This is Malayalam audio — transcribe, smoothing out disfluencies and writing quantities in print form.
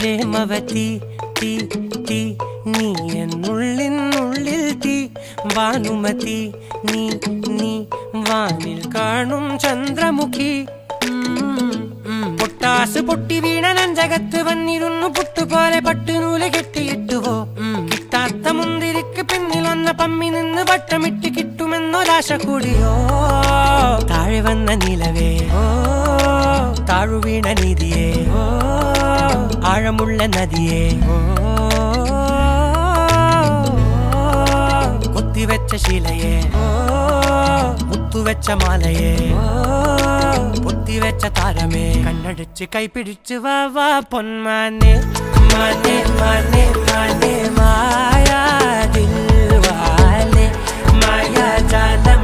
പ്രേമവതി തീ തീ നീ എന്നുള്ളിൽ തീ ഭാനുമതി നീ നീ വാനിൽ കാണും ചന്ദ്രമുഖി പൊട്ടാസ് പൊട്ടി വീണ നെഞ്ചകത്ത് വന്നിരുന്നു പുട്ടുപോലെ പട്ടുനൂല് കെട്ടിയിട്ടുവോ കിട്ടാത്ത മുന്തിരിക്ക് പിന്നിൽ വന്ന പമ്മി നിന്ന് വട്ടമിട്ട് കിട്ടുമെന്നൊരാശ കൂടിയോ താഴെ വന്ന നിലവേ താഴു വീണ നിധിയേ ആഴമുള്ള നദിയേ കൊത്തിവെച്ച ശിലയേ മുത്തുവെച്ച മാലയേ പൊത്തിവെച്ച താരമേ കണ്ണടിച്ച് കൈപിടിച്ച് വാ വാ പൊന്മാനെ മാനെ മാനെ മാനെ മായാ ദിൽവാലെ മായാ ജാലം